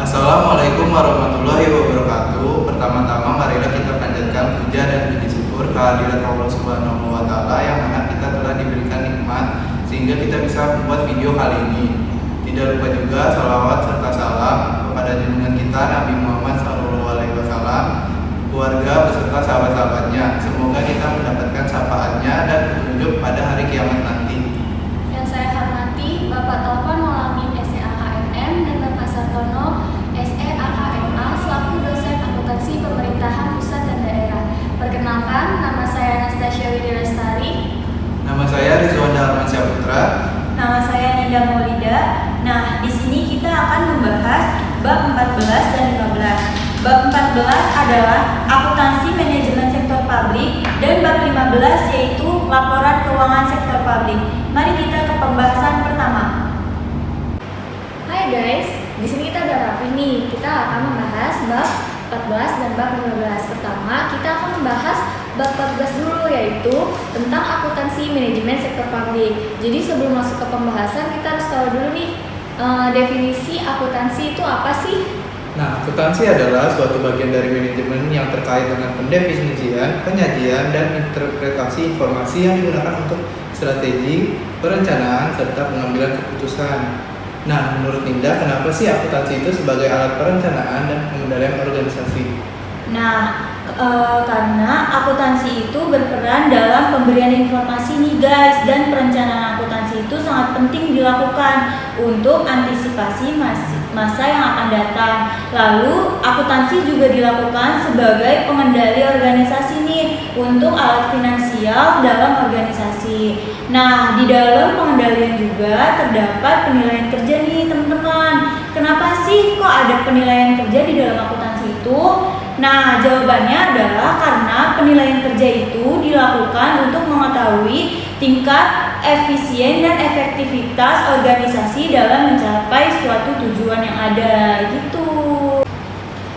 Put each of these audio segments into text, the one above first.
Assalamualaikum warahmatullahi wabarakatuh. Pertama-tama marilah kita panjatkan puja dan puji syukur kehadirat Allah Subhanahu wa taala yang mana kita telah diberikan nikmat sehingga kita bisa membuat video kali ini. Tidak lupa juga salawat serta salam kepada junjungan kita Nabi Muhammad SAW, keluarga beserta sahabat-sahabatnya. Semoga kita mendapatkan syafaatnya dan petunjuk pada hari kiamat nanti. Yang saya hormati Bapak Taufan Maulamin SEAKMM dan Bapak Sartono SEAKMA selaku dosen akuntansi pemerintahan pusat dan daerah. Perkenalkan, nama saya Anastasia Widya Lestari. Nama saya Rizwan Darmansyah Putra. Nama saya Ninda Maulida. Nah, di sini kita akan membahas bab 14 dan 15. Bab 14 adalah akuntansi manajemen sektor publik dan bab 15 yaitu laporan keuangan sektor publik. Mari kita ke pembahasan pertama. Hai guys, di sini kita udah rapi nih. Kita akan membahas bab 14 dan bab 15. Pertama, kita akan membahas bab 14 dulu, yaitu tentang akuntansi manajemen sektor publik. Jadi sebelum masuk ke pembahasan, kita harus tahu dulu nih definisi akuntansi itu apa sih? Nah, akuntansi adalah suatu bagian dari manajemen yang terkait dengan pendefinisian, penyajian, dan interpretasi informasi yang digunakan untuk strategi, perencanaan, serta pengambilan keputusan. Nah, menurut Ninda, kenapa sih akuntansi itu sebagai alat perencanaan dan pengendalian organisasi? Nah, karena akuntansi itu berperan dalam pemberian informasi nih guys, dan perencanaan akuntansi itu sangat penting dilakukan untuk antisipasi masa yang akan datang. Lalu akuntansi juga dilakukan sebagai pengendali organisasi nih untuk alat finansial dalam organisasi. Nah, di dalam pengendalian juga terdapat penilaian kerja nih teman-teman. Kenapa sih kok ada penilaian kerja di dalam akuntansi itu? Nah, jawabannya adalah karena penilaian kerja itu dilakukan untuk mengetahui tingkat efisien dan efektivitas organisasi dalam mencapai suatu tujuan yang ada gitu.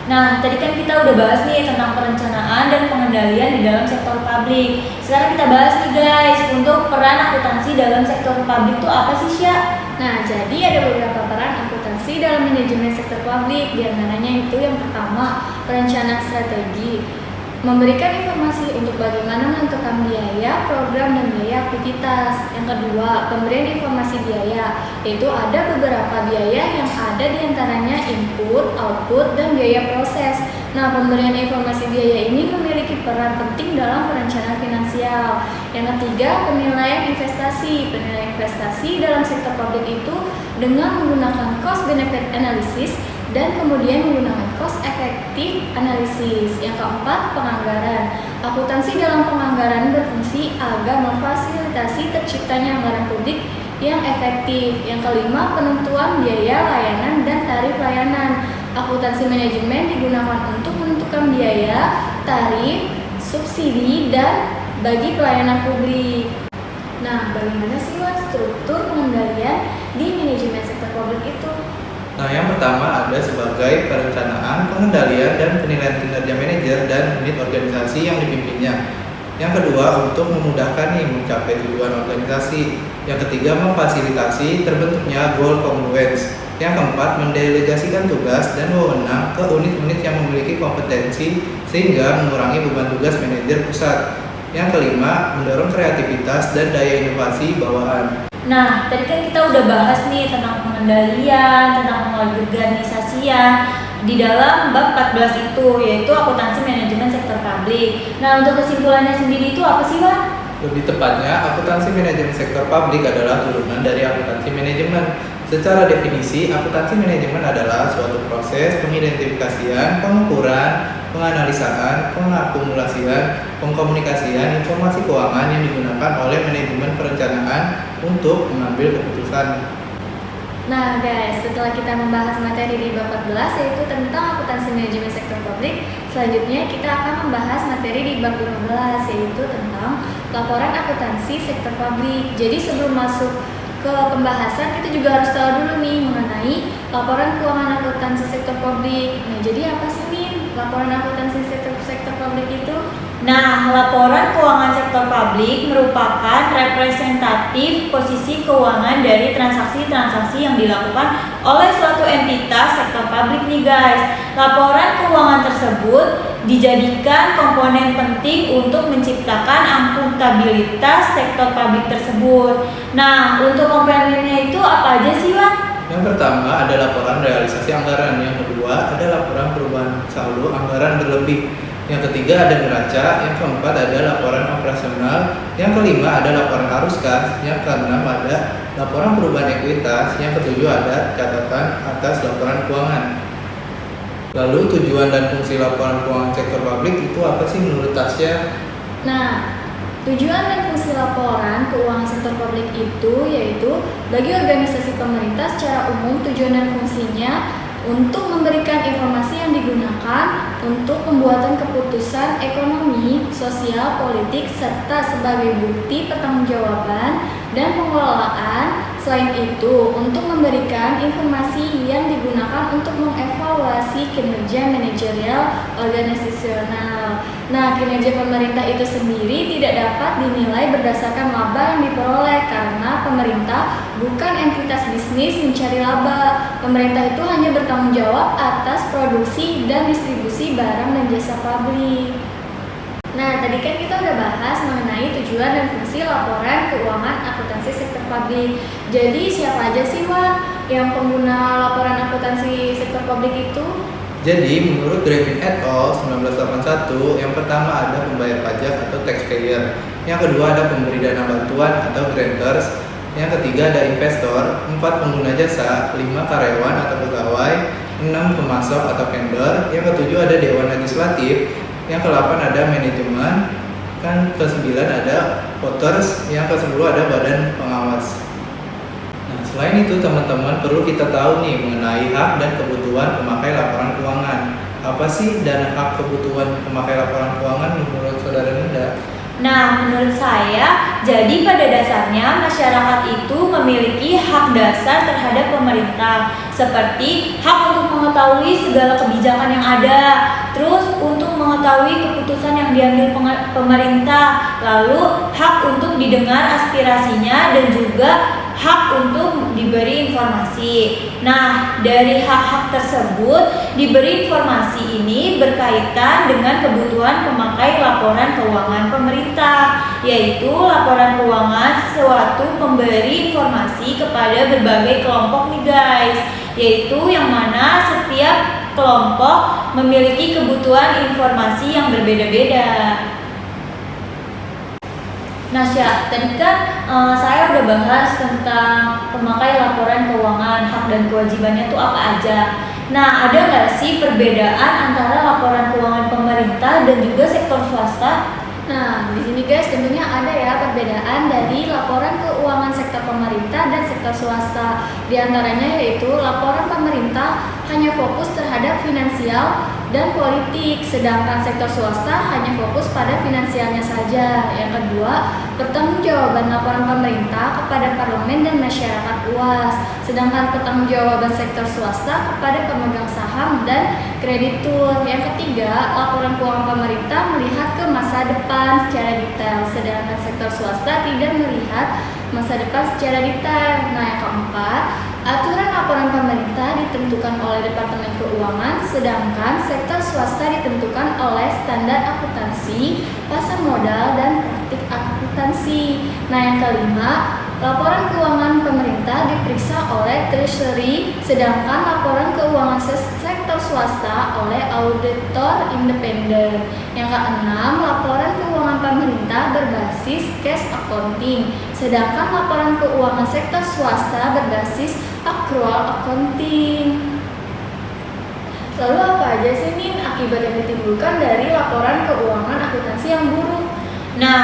Nah, tadi kan kita udah bahas nih tentang perencanaan dan pengendalian di dalam sektor publik. Sekarang kita bahas nih guys, untuk peran akuntansi dalam sektor publik itu apa sih, Sya? Nah, jadi ada beberapa peran akuntansi dalam manajemen sektor publik. Di antaranya itu yang pertama, perencanaan strategi. Memberikan informasi untuk bagaimana menentukan biaya, program, dan biaya aktivitas. Yang kedua, pemberian informasi biaya, yaitu ada beberapa biaya yang ada diantaranya input, output, dan biaya proses. Nah, pemberian informasi biaya ini memiliki peran penting dalam perencanaan finansial. Yang ketiga, penilaian investasi. Penilaian investasi dalam sektor publik itu dengan menggunakan cost benefit analysis dan kemudian menggunakan cost effective analysis. Yang keempat, penganggaran. Akuntansi dalam penganggaran berfungsi agar memfasilitasi terciptanya anggaran publik yang efektif. Yang kelima, penentuan biaya layanan dan tarif layanan. Akuntansi manajemen digunakan untuk menentukan biaya, tarif, subsidi, dan bagi pelayanan publik. Nah, bagaimana sih Mas struktur pengendalian di manajemen sektor publik itu? Nah, yang pertama ada sebagai perencanaan, pengendalian, dan penilaian kinerja manajer dan unit organisasi yang dipimpinnya. Yang kedua, untuk memudahkan mencapai tujuan organisasi. Yang ketiga, memfasilitasi terbentuknya goal congruence. Yang keempat, mendelegasikan tugas dan wewenang ke unit-unit yang memiliki kompetensi sehingga mengurangi beban tugas manajer pusat. Yang kelima, mendorong kreativitas dan daya inovasi bawahan. Nah, tadi kan kita udah bahas nih tentang pengendalian, tentang pengorganisasian. di dalam bab 14 itu, yaitu akuntansi manajemen sektor publik. Nah, untuk kesimpulannya sendiri itu apa sih, Wan? Lebih tepatnya, akuntansi manajemen sektor publik adalah turunan dari akuntansi manajemen. Secara definisi, akuntansi manajemen adalah suatu proses pengidentifikasian, pengukuran, penganalisaan, pengakumulasian, pengkomunikasian informasi keuangan yang digunakan oleh manajemen perencanaan untuk mengambil keputusan. Nah guys, setelah kita membahas materi di bab 14 yaitu tentang akuntansi manajemen sektor publik, selanjutnya kita akan membahas materi di bab 15 yaitu tentang laporan akuntansi sektor publik. Jadi sebelum masuk ke pembahasan, kita juga harus tahu dulu nih mengenai laporan keuangan akuntansi sektor publik. Nah, jadi apa sih nih laporan akuntansi sektor publik itu? Nah, laporan keuangan sektor publik merupakan representatif posisi keuangan dari transaksi-transaksi yang dilakukan oleh suatu entitas sektor publik nih guys. Laporan keuangan tersebut dijadikan komponen penting untuk menciptakan akuntabilitas sektor publik tersebut. Nah, untuk komponennya itu apa aja sih, Wan? Yang pertama ada laporan realisasi anggaran, yang kedua ada laporan perubahan saldo anggaran berlebih, yang ketiga ada neraca, yang keempat ada laporan operasional, yang kelima ada laporan arus kas, yang keenam ada laporan perubahan ekuitas, yang ketujuh ada catatan atas laporan keuangan. Lalu tujuan dan fungsi laporan keuangan sektor publik itu apa sih menurut Tasya? Nah, tujuan dan fungsi laporan keuangan sektor publik itu yaitu bagi organisasi pemerintah secara umum tujuan dan fungsinya untuk memberikan informasi yang digunakan untuk pembuatan keputusan ekonomi, sosial, politik, serta sebagai bukti pertanggungjawaban dan pengelolaan. Selain itu, untuk memberikan informasi yang digunakan untuk mengevaluasi kinerja manajerial organisasional. Nah, kinerja pemerintah itu sendiri tidak dapat dinilai berdasarkan laba yang diperoleh karena pemerintah bukan entitas bisnis mencari laba. Pemerintah itu hanya bertanggung jawab atas produksi dan distribusi barang dan jasa publik. Nah, tadi kan kita udah bahas mengenai tujuan dan fungsi laporan keuangan akuntansi sektor publik. Jadi siapa aja sih, Wan, yang pengguna laporan akuntansi sektor publik itu? Jadi menurut Drevin et al. 1981, yang pertama ada pembayar pajak atau taxpayer, yang kedua ada pemberi dana bantuan atau grantors, yang ketiga ada investor, 4 pengguna jasa, 5 karyawan atau pegawai, 6 pemasok atau vendor, yang ketujuh ada dewan legislatif, yang ke-8 ada manajemen, kan ke-9 ada voters, yang ke-10 ada badan pengawas. Nah, selain itu teman-teman perlu kita tahu nih mengenai hak dan kebutuhan pemakai laporan keuangan. Apa sih dan hak kebutuhan pemakai laporan keuangan menurut Saudara Ninda? Nah, menurut saya, jadi pada dasarnya masyarakat itu memiliki hak dasar terhadap pemerintah, seperti hak untuk mengetahui segala kebijakan yang ada, terus untuk mengetahui keputusan yang diambil pemerintah, lalu hak untuk didengar aspirasinya dan juga hak untuk diberi informasi. Nah, dari hak-hak tersebut diberi informasi ini berkaitan dengan kebutuhan pemakai laporan keuangan pemerintah, yaitu laporan keuangan suatu pemberi informasi kepada berbagai kelompok nih guys, yaitu yang mana setiap kelompok memiliki kebutuhan informasi yang berbeda-beda. Nah, Syah, tadi kan saya udah bahas tentang pemakai laporan keuangan, hak dan kewajibannya itu apa aja. Nah, ada nggak sih perbedaan antara laporan keuangan pemerintah dan juga sektor swasta? Nah, di sini guys tentunya ada ya perbedaan dari laporan keuangan sektor pemerintah dan sektor swasta. Di antaranya yaitu laporan pemerintah hanya fokus terhadap finansial dan politik, sedangkan sektor swasta hanya fokus pada finansialnya saja. Yang kedua, pertanggungjawaban laporan pemerintah kepada parlemen dan masyarakat luas, sedangkan pertanggungjawaban sektor swasta kepada pemegang saham dan kreditur. Yang ketiga, laporan keuangan pemerintah melihat ke masa depan secara detail, sedangkan sektor swasta tidak melihat masa depan secara detail. Nah, yang keempat, aturan laporan pemerintah ditentukan oleh Departemen Keuangan, sedangkan sektor swasta ditentukan oleh standar akuntansi, pasar modal, dan praktik akuntansi. Nah, yang kelima, Laporan keuangan pemerintah diperiksa oleh Treasury, sedangkan laporan keuangan sektor swasta oleh auditor independen. Yang keenam, laporan keuangan pemerintah berbasis cash accounting, sedangkan laporan keuangan sektor swasta berbasis accrual accounting. Lalu apa aja sih Nin akibat yang ditimbulkan dari laporan keuangan akuntansi yang buruk? Nah,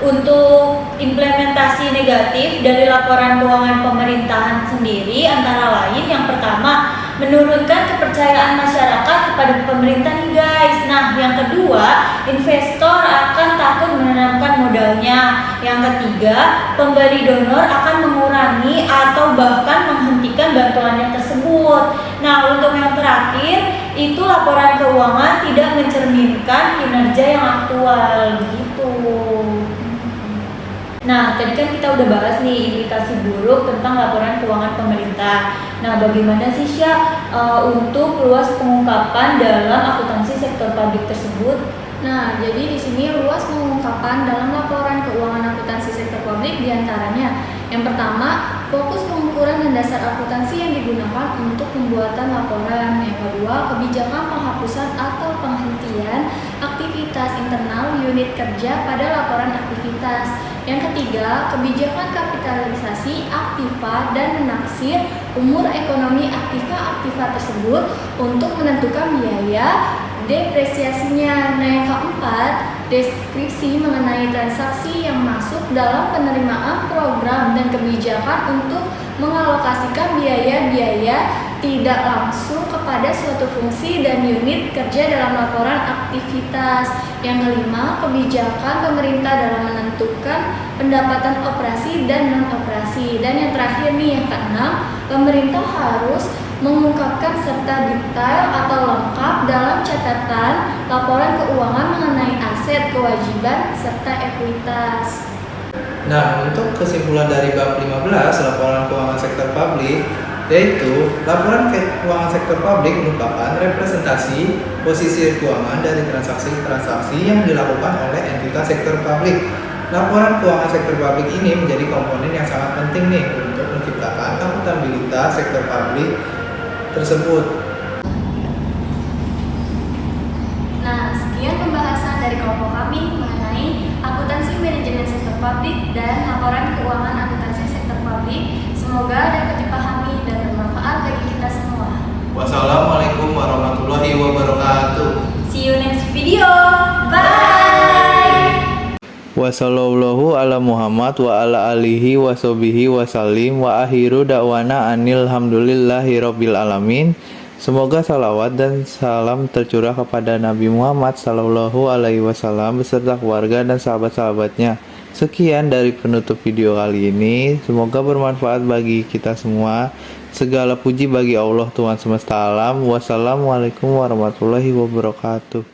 untuk implementasi negatif dari laporan keuangan pemerintahan sendiri antara lain yang pertama, menurunkan kepercayaan masyarakat kepada pemerintah nih guys. Nah, yang kedua, investor akan takut menanamkan modalnya. Yang ketiga, pemberi donor akan mengurangi atau bahkan menghentikan bantuannya tersebut. Nah, untuk yang terakhir, itu laporan keuangan tidak mencerminkan kinerja yang aktual begitu. Nah, tadi kan kita udah bahas nih implikasi buruk tentang laporan keuangan pemerintah. Nah, bagaimana sih Syah untuk luas pengungkapan dalam akuntansi sektor publik tersebut? Nah, jadi di sini luas pengungkapan dalam laporan keuangan akuntansi sektor publik diantaranya. Yang pertama, fokus pengukuran dan dasar akuntansi yang digunakan untuk pembuatan laporan. Yang kedua, kebijakan penghapusan atau penghentian aktivitas internal unit kerja pada laporan aktivitas. Yang ketiga, kebijakan kapitalisasi aktiva dan menaksir umur ekonomi aktiva tersebut untuk menentukan biaya depresiasinya. Nah, yang keempat, deskripsi mengenai transaksi yang masuk dalam penerimaan program dan kebijakan untuk mengalokasikan biaya-biaya tidak langsung kepada suatu fungsi dan unit kerja dalam laporan aktivitas. Yang kelima, kebijakan pemerintah dalam menentukan pendapatan operasi dan non-operasi. Dan yang terakhir nih, yang keenam, pemerintah harus mengungkapkan serta detail atau lengkap dalam catatan laporan keuangan mengenai aset, kewajiban, serta ekuitas. Nah, untuk kesimpulan dari bab 15 laporan keuangan sektor publik, yaitu laporan keuangan sektor publik merupakan representasi posisi keuangan dari transaksi-transaksi yang dilakukan oleh entitas sektor publik. Laporan keuangan sektor publik ini menjadi komponen yang sangat penting nih untuk menciptakan akuntabilitas sektor publik tersebut. Nah, sekian pembahasan dari kelompok kami mengenai akuntansi manajemen sektor publik dan laporan keuangan akuntansi sektor publik. Semoga dapat dipahami dan bermanfaat bagi kita semua. Wassalamualaikum warahmatullahi wabarakatuh. See you next video. Bye. Wassallallahu ala Muhammad wa ala alihi wa sahbihi wasallim wa akhiru da'wana anil hamdulillahi rabbil alamin. Semoga salawat dan salam tercurah kepada Nabi Muhammad sallallahu alaihi wasallam beserta keluarga dan sahabat-sahabatnya. Sekian dari penutup video kali ini. Semoga bermanfaat bagi kita semua. Segala puji bagi Allah Tuhan semesta alam. Wassalamualaikum warahmatullahi wabarakatuh.